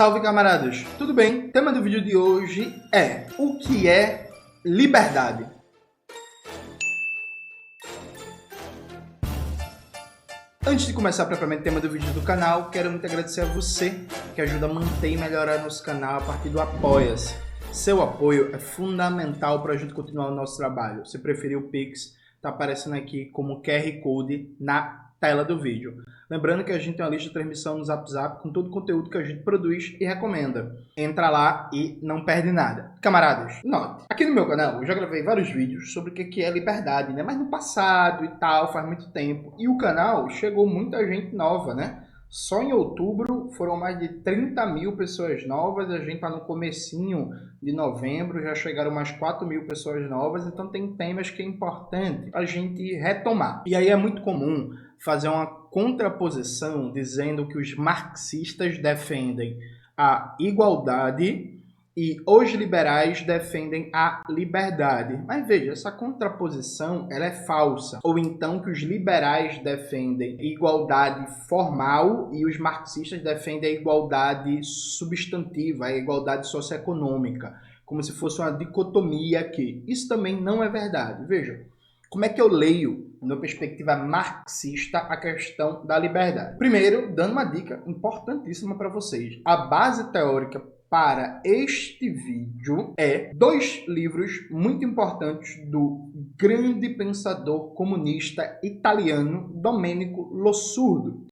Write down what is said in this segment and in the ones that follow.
Salve, camaradas! Tudo bem? O tema do vídeo de hoje é: o que é liberdade? Antes de começar propriamente o tema do vídeo do canal, quero muito agradecer a você que ajuda a manter e melhorar nosso canal a partir do Apoia-se. Seu apoio é fundamental para a gente continuar o nosso trabalho. Se preferir o Pix, está aparecendo aqui como QR Code na tela do vídeo. Lembrando que a gente tem uma lista de transmissão no Zap Zap com todo o conteúdo que a gente produz e recomenda. Entra lá e não perde nada. Camaradas, note, aqui no meu canal eu já gravei vários vídeos sobre o que é liberdade, né? Mas no passado e tal, faz muito tempo. E o canal chegou muita gente nova, né? Só em outubro foram mais de 30 mil pessoas novas, a gente está no comecinho de novembro, já chegaram mais 4 mil pessoas novas, então tem temas que é importante a gente retomar. E aí é muito comum fazer uma contraposição dizendo que os marxistas defendem a igualdade e os liberais defendem a liberdade. Mas veja, essa contraposição ela é falsa. Ou então que os liberais defendem igualdade formal e os marxistas defendem a igualdade substantiva, a igualdade socioeconômica, como se fosse uma dicotomia aqui. Isso também não é verdade. Veja, como é que eu leio, na perspectiva marxista, a questão da liberdade? Primeiro, dando uma dica importantíssima para vocês. A base teórica para este vídeo é 2 livros muito importantes do grande pensador comunista italiano Domenico Losurdo.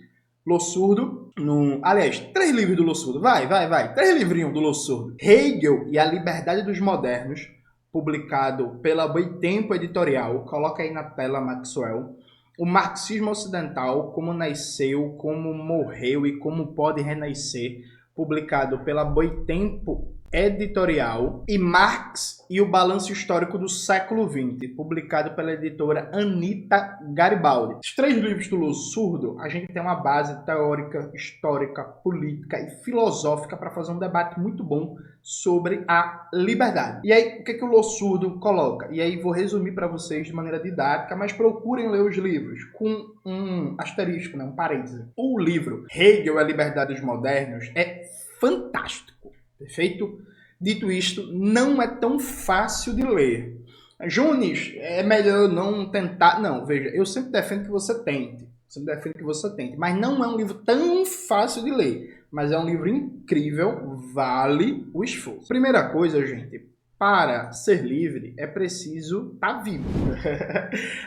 Aliás, 3 livros do Losurdo. Vai. 3 livrinhos do Losurdo. Hegel e a Liberdade dos Modernos, publicado pela Boitempo Editorial. Coloca aí na tela, Maxwell. O Marxismo Ocidental, como nasceu, como morreu e como pode renascer, publicado pela Boitempo Editorial, e Marx e o Balanço Histórico do Século XX, publicado pela editora Anita Garibaldi. Os 3 livros do Losurdo, a gente tem uma base teórica, histórica, política e filosófica para fazer um debate muito bom sobre a liberdade. E aí, o que o Losurdo coloca? E aí vou resumir para vocês de maneira didática, mas procurem ler os livros com um asterisco, né, um parêntese. O livro Hegel e a Liberdade dos Modernos é fantástico, perfeito? Dito isto, não é tão fácil de ler. Jones, é melhor não tentar... Não, veja, eu sempre defendo que você tente. Mas não é um livro tão fácil de ler. Mas é um livro incrível, vale o esforço. Primeira coisa, gente, para ser livre é preciso estar vivo.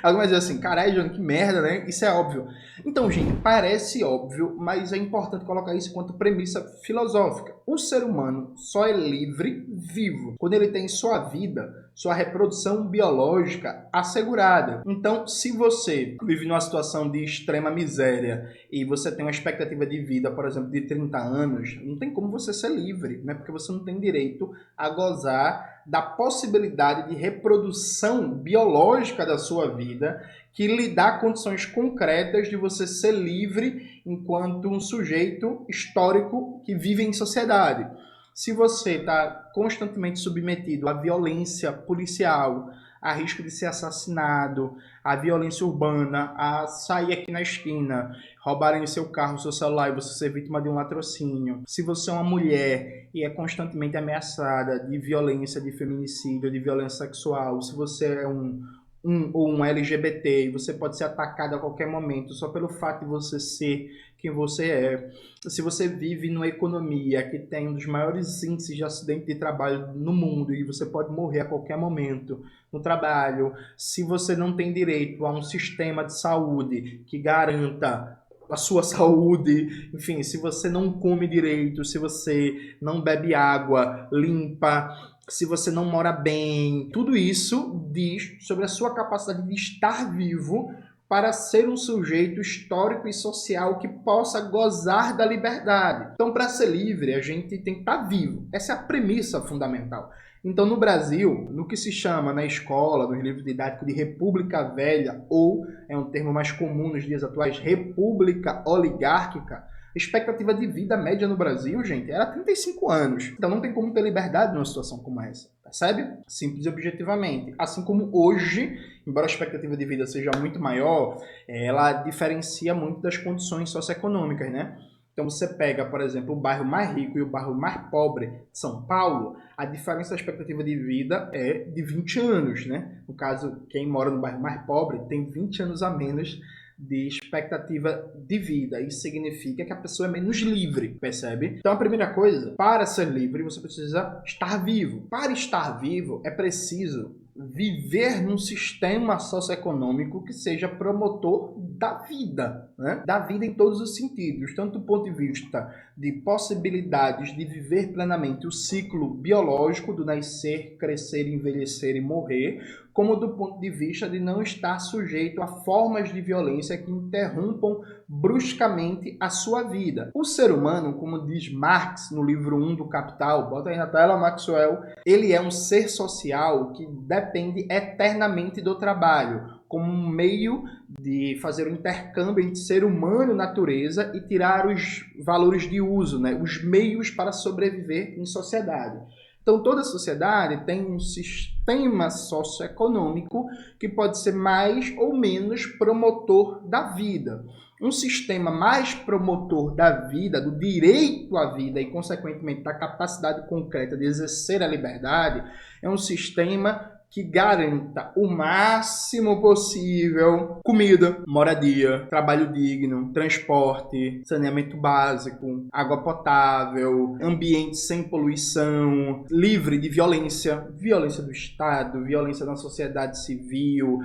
Algumas dizem assim, caralho, Johnny, que merda, né? Isso é óbvio. Então, gente, parece óbvio, mas é importante colocar isso quanto premissa filosófica. O ser humano só é livre vivo quando ele tem sua vida, sua reprodução biológica assegurada. Então, se você vive numa situação de extrema miséria e você tem uma expectativa de vida, por exemplo, de 30 anos, não tem como você ser livre, né? Porque você não tem direito a gozar da possibilidade de reprodução biológica da sua vida, que lhe dá condições concretas de você ser livre enquanto um sujeito histórico que vive em sociedade. Se você está constantemente submetido à violência policial, a risco de ser assassinado, à violência urbana, a sair aqui na esquina, roubarem o seu carro, o seu celular e você ser vítima de um latrocínio. Se você é uma mulher e é constantemente ameaçada de violência, de feminicídio, de violência sexual, se você é um LGBT, você pode ser atacado a qualquer momento só pelo fato de você ser quem você é. Se você vive numa economia que tem um dos maiores índices de acidente de trabalho no mundo e você pode morrer a qualquer momento no trabalho, se você não tem direito a um sistema de saúde que garanta a sua saúde, enfim, se você não come direito, se você não bebe água limpa, se você não mora bem, tudo isso diz sobre a sua capacidade de estar vivo para ser um sujeito histórico e social que possa gozar da liberdade. Então, para ser livre, a gente tem que estar vivo. Essa é a premissa fundamental. Então, no Brasil, no que se chama na escola, nos livros didáticos de República Velha, ou, é um termo mais comum nos dias atuais, República Oligárquica, a expectativa de vida média no Brasil, gente, era 35 anos. Então não tem como ter liberdade numa situação como essa, percebe? Simples e objetivamente. Assim como hoje, embora a expectativa de vida seja muito maior, ela diferencia muito das condições socioeconômicas, né? Então você pega, por exemplo, o bairro mais rico e o bairro mais pobre de São Paulo, a diferença da expectativa de vida é de 20 anos, né? No caso, quem mora no bairro mais pobre tem 20 anos a menos de expectativa de vida. Isso significa que a pessoa é menos livre, percebe? Então a primeira coisa, para ser livre, você precisa estar vivo. Para estar vivo, é preciso viver num sistema socioeconômico que seja promotor da vida, né? Da vida em todos os sentidos, tanto do ponto de vista de possibilidades de viver plenamente o ciclo biológico do nascer, crescer, envelhecer e morrer, como do ponto de vista de não estar sujeito a formas de violência que interrompam bruscamente a sua vida. O ser humano, como diz Marx no livro 1 do Capital, bota aí na tela, Maxwell, ele é um ser social que depende eternamente do trabalho, como um meio de fazer o intercâmbio entre ser humano e natureza e tirar os valores de uso, né? Os meios para sobreviver em sociedade. Então, toda sociedade tem um sistema socioeconômico que pode ser mais ou menos promotor da vida. Um sistema mais promotor da vida, do direito à vida e, consequentemente, da capacidade concreta de exercer a liberdade, é um sistema que garanta o máximo possível comida, moradia, trabalho digno, transporte, saneamento básico, água potável, ambiente sem poluição, livre de violência, violência do Estado, violência na sociedade civil,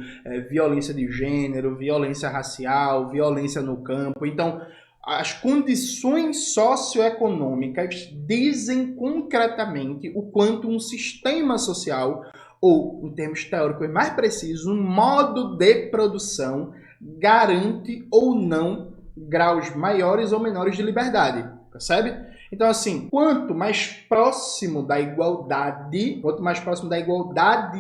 violência de gênero, violência racial, violência no campo. Então, as condições socioeconômicas dizem concretamente o quanto um sistema social, ou, em termos teóricos mais precisos, um modo de produção garante ou não graus maiores ou menores de liberdade, percebe? Então, assim, quanto mais próximo da igualdade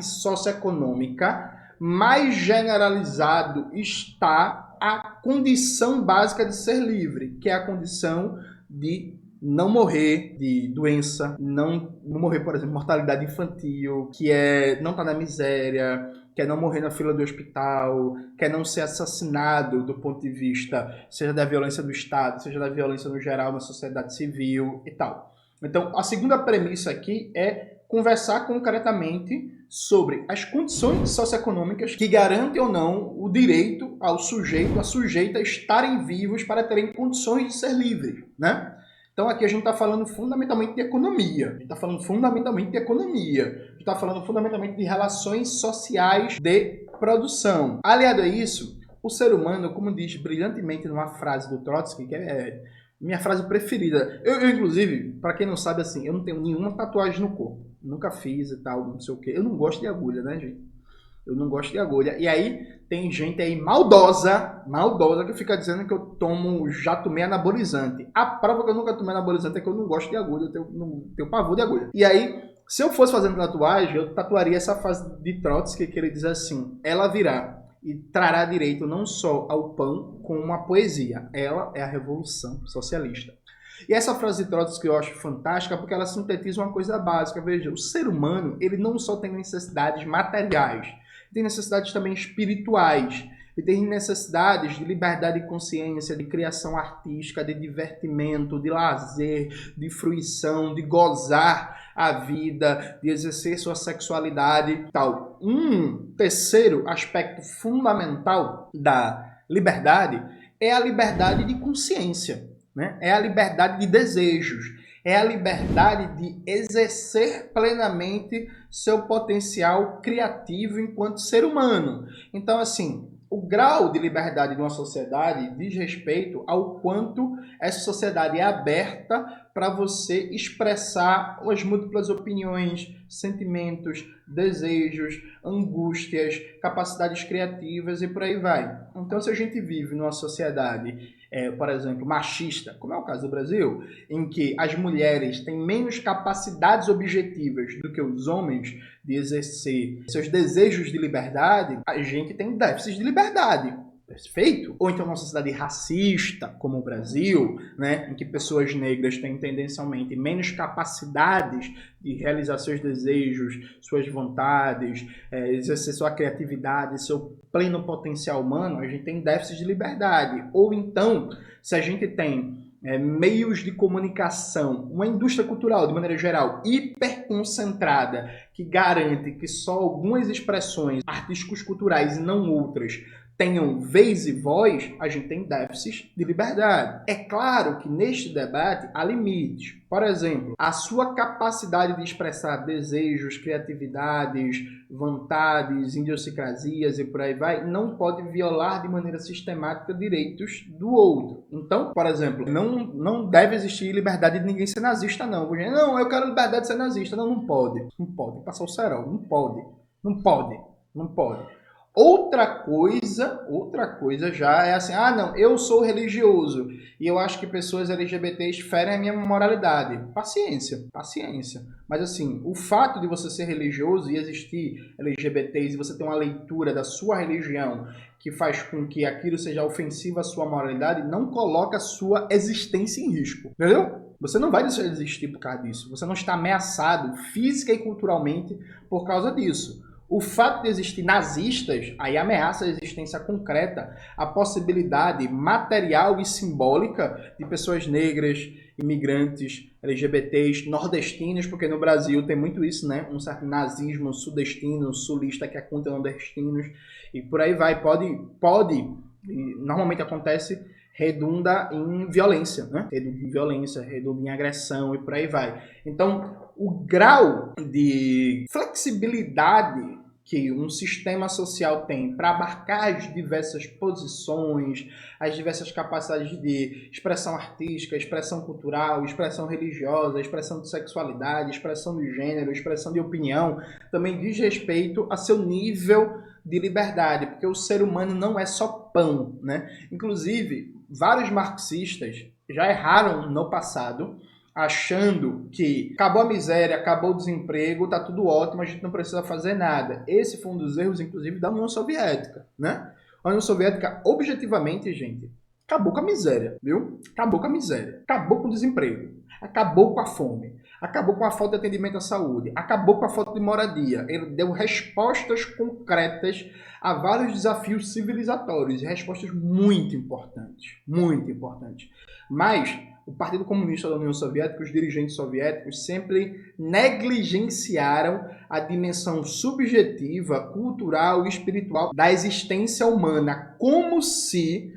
socioeconômica, mais generalizado está a condição básica de ser livre, que é a condição de não morrer de doença, não morrer, por exemplo, mortalidade infantil, que é não estar na miséria, que é não morrer na fila do hospital, que é não ser assassinado do ponto de vista, seja da violência do Estado, seja da violência no geral na sociedade civil e tal. Então, a segunda premissa aqui é conversar concretamente sobre as condições socioeconômicas que garantem ou não o direito ao sujeito, à sujeita estarem vivos para terem condições de ser livres, né? Então aqui a gente está falando fundamentalmente de economia, a gente está falando fundamentalmente de relações sociais de produção. Aliado a isso, o ser humano, como diz brilhantemente numa frase do Trotsky, que é minha frase preferida. Eu inclusive, para quem não sabe, assim, eu não tenho nenhuma tatuagem no corpo, nunca fiz e tal, não sei o quê. Eu não gosto de agulha, né, gente? Eu não gosto de agulha. E aí tem gente aí maldosa que fica dizendo que eu já tomei anabolizante. A prova que eu nunca tomei anabolizante é que eu não gosto de agulha, eu tenho pavor de agulha. E aí, se eu fosse fazendo tatuagem, eu tatuaria essa frase de Trotsky, que ele diz assim: ela virá e trará direito não só ao pão, como a poesia. Ela é a revolução socialista. E essa frase de Trotsky eu acho fantástica porque ela sintetiza uma coisa básica. Veja, o ser humano, ele não só tem necessidades materiais, tem necessidades também espirituais, e tem necessidades de liberdade de consciência, de criação artística, de divertimento, de lazer, de fruição, de gozar a vida, de exercer sua sexualidade e tal. Um terceiro aspecto fundamental da liberdade é a liberdade de consciência, né? É a liberdade de desejos, é a liberdade de exercer plenamente seu potencial criativo enquanto ser humano. Então, assim, o grau de liberdade de uma sociedade diz respeito ao quanto essa sociedade é aberta para você expressar as múltiplas opiniões, sentimentos, desejos, angústias, capacidades criativas e por aí vai. Então, se a gente vive numa sociedade, por exemplo, machista, como é o caso do Brasil, em que as mulheres têm menos capacidades objetivas do que os homens de exercer seus desejos de liberdade, a gente tem déficit de liberdade. Perfeito? Ou então uma sociedade racista, como o Brasil, né, em que pessoas negras têm tendencialmente menos capacidades de realizar seus desejos, suas vontades, exercer sua criatividade, seu pleno potencial humano, a gente tem déficit de liberdade. Ou então, se a gente tem meios de comunicação, uma indústria cultural, de maneira geral, hiperconcentrada, que garante que só algumas expressões artísticos culturais e não outras tenham vez e voz, a gente tem déficits de liberdade. É claro que neste debate há limites. Por exemplo, a sua capacidade de expressar desejos, criatividades, vontades, idiosincrasias e por aí vai, não pode violar de maneira sistemática direitos do outro. Então, por exemplo, não deve existir liberdade de ninguém ser nazista, não. Não, eu quero liberdade de ser nazista. Não, não pode. Não pode. Passar o cerol. Não pode. Não pode. Não pode. Outra coisa já é assim, não, eu sou religioso e eu acho que pessoas LGBTs ferem a minha moralidade. Paciência. Mas assim, o fato de você ser religioso e existir LGBTs e você ter uma leitura da sua religião que faz com que aquilo seja ofensivo à sua moralidade, não coloca a sua existência em risco, entendeu? Você não vai deixar de existir por causa disso. Você não está ameaçado física e culturalmente por causa disso. O fato de existir nazistas, aí ameaça a existência concreta, a possibilidade material e simbólica de pessoas negras, imigrantes, LGBTs, nordestinos, porque no Brasil tem muito isso, né? Um certo nazismo sudestino, sulista que é contra nordestinos, e por aí vai. Pode, normalmente acontece, redunda em violência, né? Redunda em agressão e por aí vai. Então, o grau de flexibilidade que um sistema social tem para abarcar as diversas posições, as diversas capacidades de expressão artística, expressão cultural, expressão religiosa, expressão de sexualidade, expressão de gênero, expressão de opinião, também diz respeito a seu nível de liberdade, porque o ser humano não é só pão, né? Inclusive, vários marxistas já erraram no passado, achando que acabou a miséria, acabou o desemprego, tá tudo ótimo, a gente não precisa fazer nada. Esse foi um dos erros, inclusive, da União Soviética, né? A União Soviética, objetivamente, gente, acabou com a miséria, viu? Acabou com a miséria, acabou com o desemprego, acabou com a fome, acabou com a falta de atendimento à saúde, acabou com a falta de moradia. Ele deu respostas concretas a vários desafios civilizatórios, e respostas muito importantes, muito importantes. Mas o Partido Comunista da União Soviética, os dirigentes soviéticos sempre negligenciaram a dimensão subjetiva, cultural e espiritual da existência humana, como se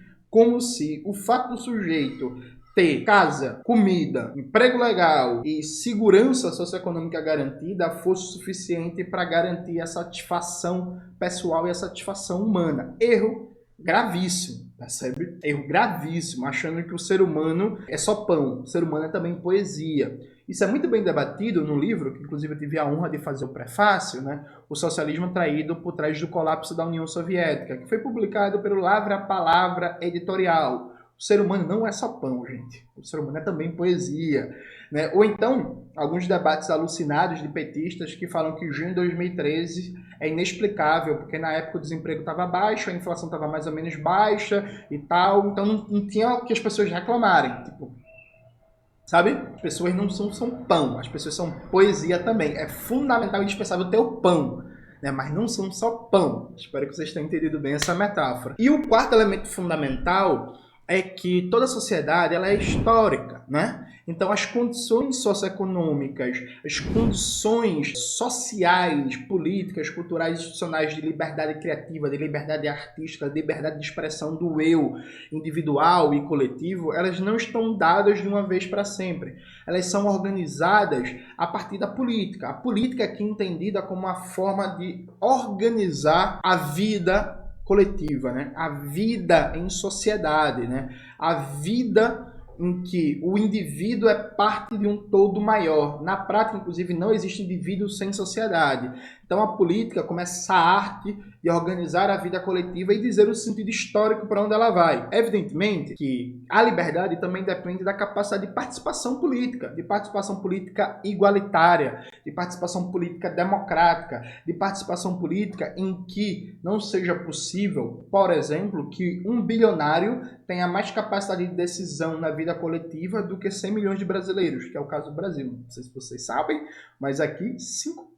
o fato do sujeito ter casa, comida, emprego legal e segurança socioeconômica garantida fosse suficiente para garantir a satisfação pessoal e a satisfação humana. Erro gravíssimo. Percebe? Erro gravíssimo, achando que o ser humano é só pão, o ser humano é também poesia. Isso é muito bem debatido no livro, que inclusive eu tive a honra de fazer o prefácio, né? O Socialismo Traído por Trás do Colapso da União Soviética, que foi publicado pelo Lavra Palavra Editorial. O ser humano não é só pão, gente. O ser humano é também poesia, né? Ou então, alguns debates alucinados de petistas que falam que junho de 2013 é inexplicável, porque na época o desemprego estava baixo, a inflação estava mais ou menos baixa e tal, então não tinha o que as pessoas reclamarem. Tipo, sabe? As pessoas não são pão, as pessoas são poesia também. É fundamental e indispensável ter o pão, né? Mas não são só pão. Espero que vocês tenham entendido bem essa metáfora. E o quarto elemento fundamental é que toda sociedade ela é histórica, né? Então, as condições socioeconômicas, as condições sociais, políticas, culturais, institucionais de liberdade criativa, de liberdade artística, de liberdade de expressão do eu individual e coletivo, elas não estão dadas de uma vez para sempre. Elas são organizadas a partir da política. A política aqui entendida como uma forma de organizar a vida coletiva, né? A vida em sociedade, né? A vida em que o indivíduo é parte de um todo maior. Na prática, inclusive, não existe indivíduo sem sociedade. Então, a política começa a arte de organizar a vida coletiva e dizer o sentido histórico para onde ela vai. Evidentemente que a liberdade também depende da capacidade de participação política igualitária, de participação política democrática, de participação política em que não seja possível, por exemplo, que um bilionário tenha mais capacidade de decisão na vida coletiva do que 100 milhões de brasileiros, que é o caso do Brasil. Não sei se vocês sabem, mas aqui 5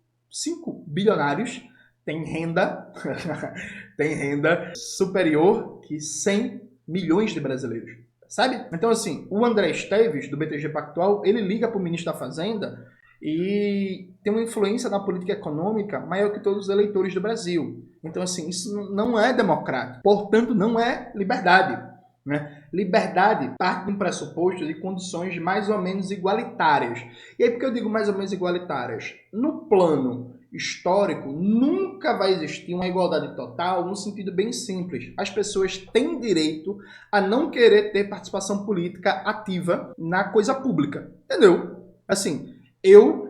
bilionários têm renda, têm renda superior que 100 milhões de brasileiros. sabe? Então, assim, o André Esteves, do BTG Pactual, ele liga para o ministro da Fazenda e tem uma influência na política econômica maior que todos os eleitores do Brasil. Então, assim, isso não é democrático. Portanto, não é liberdade, né? Liberdade parte de um pressuposto de condições mais ou menos igualitárias. E aí, por que eu digo mais ou menos igualitárias? No plano histórico, nunca vai existir uma igualdade total no sentido bem simples. As pessoas têm direito a não querer ter participação política ativa na coisa pública. Entendeu? Assim, eu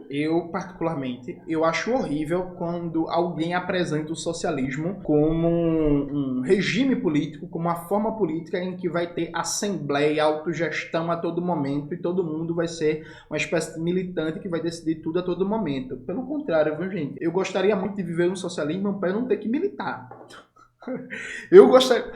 particularmente, eu acho horrível quando alguém apresenta o socialismo como um regime político, como uma forma política em que vai ter assembleia, autogestão a todo momento e todo mundo vai ser uma espécie de militante que vai decidir tudo a todo momento. Pelo contrário, viu, gente? Eu gostaria muito de viver um socialismo para eu não ter que militar. Eu gostaria...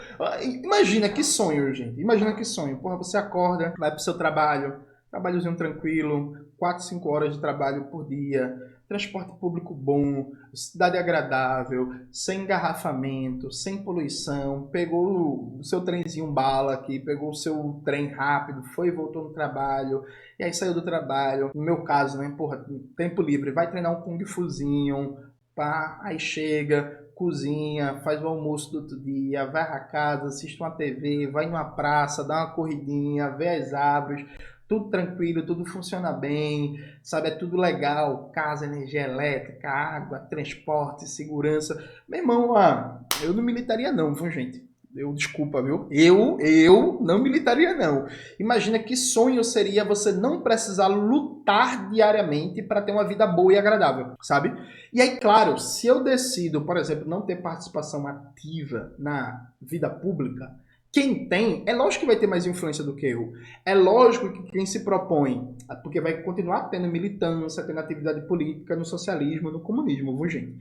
Imagina que sonho, gente. Imagina que sonho. Porra, você acorda, vai pro seu trabalhozinho tranquilo, 4, 5 horas de trabalho por dia, transporte público bom, cidade agradável, sem engarrafamento, sem poluição, pegou o seu trenzinho bala aqui, pegou o seu trem rápido, foi e voltou no trabalho, e aí saiu do trabalho, no meu caso, né, porra, tempo livre, vai treinar um Kung Fuzinho, pá, aí chega, cozinha, faz o almoço do outro dia, vai à casa, assiste uma TV, vai numa praça, dá uma corridinha, vê as árvores, tudo tranquilo, tudo funciona bem, sabe? É tudo legal, casa, energia elétrica, água, transporte, segurança. Meu irmão, eu não militaria não, viu, gente? Desculpa, viu? Eu não militaria não. Imagina que sonho seria você não precisar lutar diariamente para ter uma vida boa e agradável, sabe? E aí, claro, se eu decido, por exemplo, não ter participação ativa na vida pública, quem tem, é lógico que vai ter mais influência do que eu. É lógico que quem se propõe, porque vai continuar tendo militância, tendo atividade política no socialismo, no comunismo, viu, gente?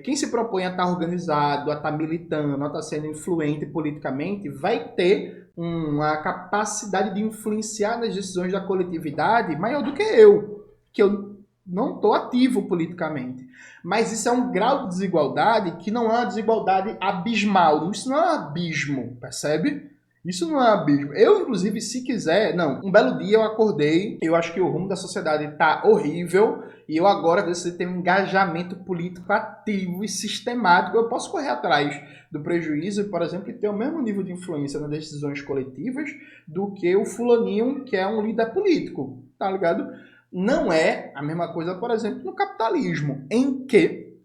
Quem se propõe a estar organizado, a estar militando, a estar sendo influente politicamente, vai ter uma capacidade de influenciar nas decisões da coletividade maior do que eu não estou ativo politicamente. Mas isso é um grau de desigualdade que não é uma desigualdade abismal. Isso não é um abismo, percebe? Isso não é um abismo. Eu, inclusive, se quiser... Não, um belo dia eu acordei, eu acho que o rumo da sociedade está horrível e eu agora decidi ter um engajamento político ativo e sistemático. Eu posso correr atrás do prejuízo, por exemplo, e ter o mesmo nível de influência nas decisões coletivas do que o fulaninho que é um líder político, tá ligado? Não é a mesma coisa, por exemplo, no capitalismo, em que,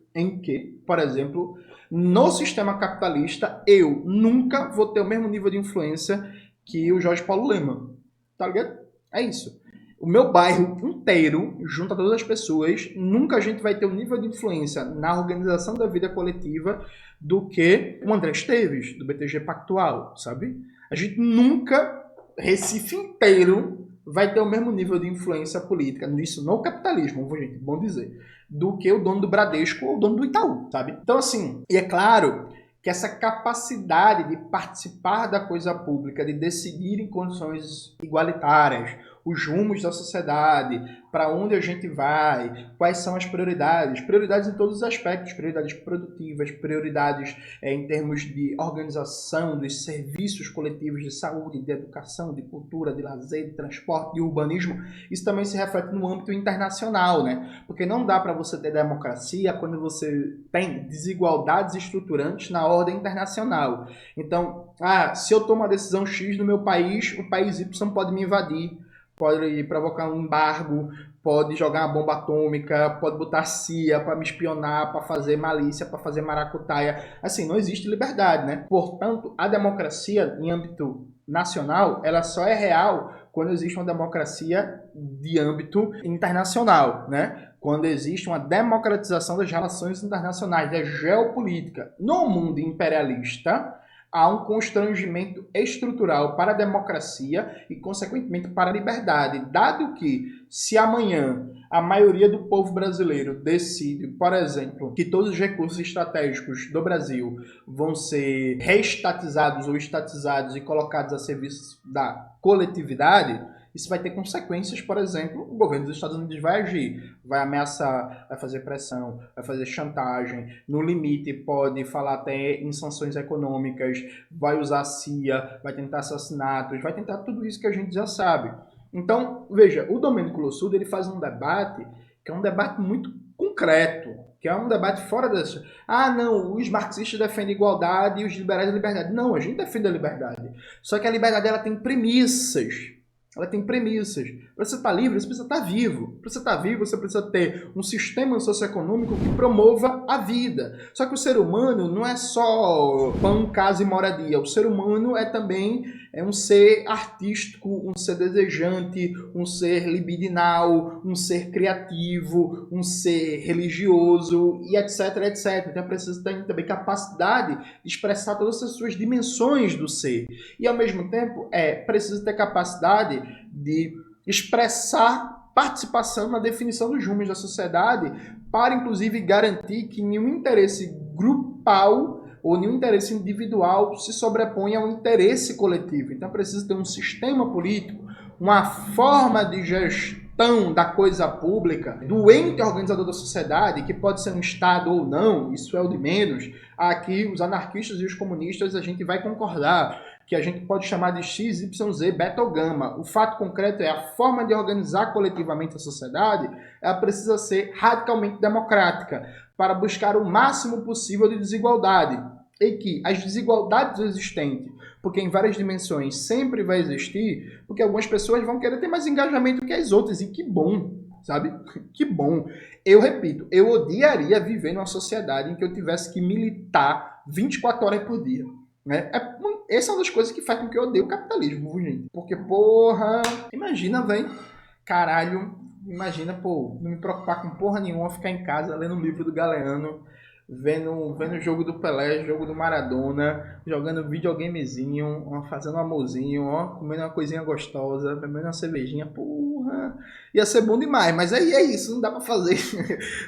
por exemplo, no sistema capitalista, eu nunca vou ter o mesmo nível de influência que o Jorge Paulo Lemann, tá ligado? É isso. O meu bairro inteiro, junto a todas as pessoas, nunca a gente vai ter o nível de influência na organização da vida coletiva do que o André Esteves, do BTG Pactual, sabe? A gente nunca, Recife inteiro, vai ter o mesmo nível de influência política, isso no capitalismo, gente, bom dizer, do que o dono do Bradesco ou o dono do Itaú, sabe? Então, assim, e é claro que essa capacidade de participar da coisa pública, de decidir em condições igualitárias, os rumos da sociedade, para onde a gente vai, quais são as prioridades em todos os aspectos, prioridades produtivas, prioridades em termos de organização dos serviços coletivos de saúde, de educação, de cultura, de lazer, de transporte, de urbanismo, isso também se reflete no âmbito internacional, né? Porque não dá para você ter democracia quando você tem desigualdades estruturantes na ordem internacional. Então, se eu tomo uma decisão X no meu país, o país Y pode me invadir, pode provocar um embargo, pode jogar uma bomba atômica, pode botar CIA para me espionar, para fazer malícia, para fazer maracutaia. Assim, não existe liberdade, né? Portanto, a democracia em âmbito nacional, ela só é real quando existe uma democracia de âmbito internacional, né? Quando existe uma democratização das relações internacionais, da geopolítica. No mundo imperialista, há um constrangimento estrutural para a democracia e, consequentemente, para a liberdade, dado que, se amanhã a maioria do povo brasileiro decide, por exemplo, que todos os recursos estratégicos do Brasil vão ser reestatizados ou estatizados e colocados a serviço da coletividade, Isso vai ter consequências, por exemplo, o governo dos Estados Unidos vai agir, vai ameaçar, vai fazer pressão, vai fazer chantagem, no limite pode falar até em sanções econômicas, vai usar a CIA, vai tentar assassinatos, vai tentar tudo isso que a gente já sabe. Então, veja, o Domênico Lossurdo, ele faz um debate que é um debate muito concreto, que é um debate fora dessa... Ah, não, os marxistas defendem igualdade e os liberais a liberdade. Não, a gente defende a liberdade. Só que a liberdade, ela tem premissas. Ela tem premissas. Para você estar livre, você precisa estar vivo. Para você estar vivo, você precisa ter um sistema socioeconômico que promova a vida. Só que o ser humano não é só pão, casa e moradia. O ser humano é também um ser artístico, um ser desejante, um ser libidinal, um ser criativo, um ser religioso, e etc, etc. Então precisa ter também capacidade de expressar todas as suas dimensões do ser. E ao mesmo tempo, precisa ter capacidade de expressar participação na definição dos rumos da sociedade para, inclusive, garantir que nenhum interesse grupal ou nenhum interesse individual se sobrepõe ao interesse coletivo. Então precisa ter um sistema político, uma forma de gestão da coisa pública, do ente organizador da sociedade, que pode ser um Estado ou não, isso é o de menos. Aqui, os anarquistas e os comunistas, a gente vai concordar que a gente pode chamar de X, Y, Z, beta ou gama. O fato concreto é a forma de organizar coletivamente a sociedade, ela precisa ser radicalmente democrática, para buscar o máximo possível de desigualdade. E que as desigualdades existentes, porque em várias dimensões sempre vai existir, porque algumas pessoas vão querer ter mais engajamento que as outras, e que bom, sabe? Que bom. Eu repito, eu odiaria viver numa sociedade em que eu tivesse que militar 24 horas por dia. Né? Essa é uma das coisas que faz com que eu odeie o capitalismo, gente. Porque, porra, imagina, velho, caralho, imagina, pô, não me preocupar com porra nenhuma, ficar em casa lendo o livro do Galeano, vendo o jogo do Pelé, jogo do Maradona, jogando videogamezinho, fazendo um amorzinho, comendo uma coisinha gostosa, bebendo uma cervejinha, porra, ia ser bom demais, mas aí é isso, não dá pra fazer,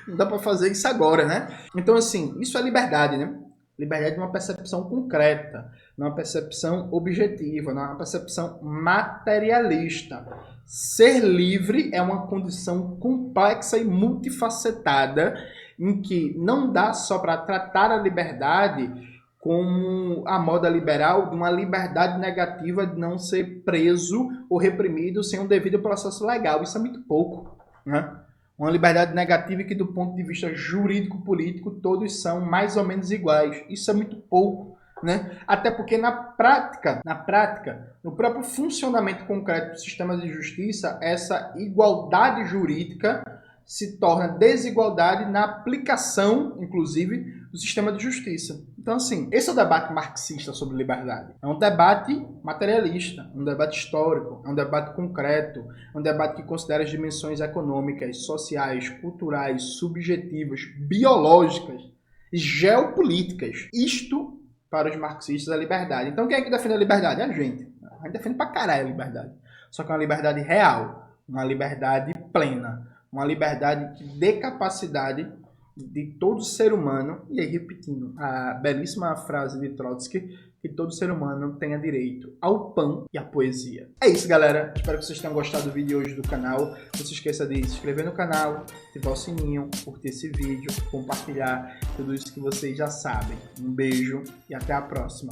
não dá pra fazer isso agora, né? Então, assim, isso é liberdade, né? Liberdade é uma percepção concreta, não é uma percepção objetiva, não é uma percepção materialista. Ser livre é uma condição complexa e multifacetada em que não dá só para tratar a liberdade como a moda liberal de uma liberdade negativa de não ser preso ou reprimido sem um devido processo legal. Isso é muito pouco, né? Uma liberdade negativa que, do ponto de vista jurídico-político, todos são mais ou menos iguais. Isso é muito pouco, né? Até porque na prática, no próprio funcionamento concreto do sistema de justiça, essa igualdade jurídica se torna desigualdade na aplicação, inclusive, do sistema de justiça. Então, assim, esse é o debate marxista sobre liberdade. É um debate materialista, um debate histórico, é um debate concreto, é um debate que considera as dimensões econômicas, sociais, culturais, subjetivas, biológicas e geopolíticas. Isto, para os marxistas, é a liberdade. Então, quem é que defende a liberdade? É a gente. A gente defende pra caralho a liberdade. Só que é uma liberdade real, uma liberdade plena, uma liberdade que dê capacidade de todo ser humano, e aí repetindo a belíssima frase de Trotsky, que todo ser humano tenha direito ao pão e à poesia. É isso, galera. Espero que vocês tenham gostado do vídeo hoje do canal. Não se esqueça de se inscrever no canal, ativar o sininho, curtir esse vídeo, compartilhar tudo isso que vocês já sabem. Um beijo e até a próxima.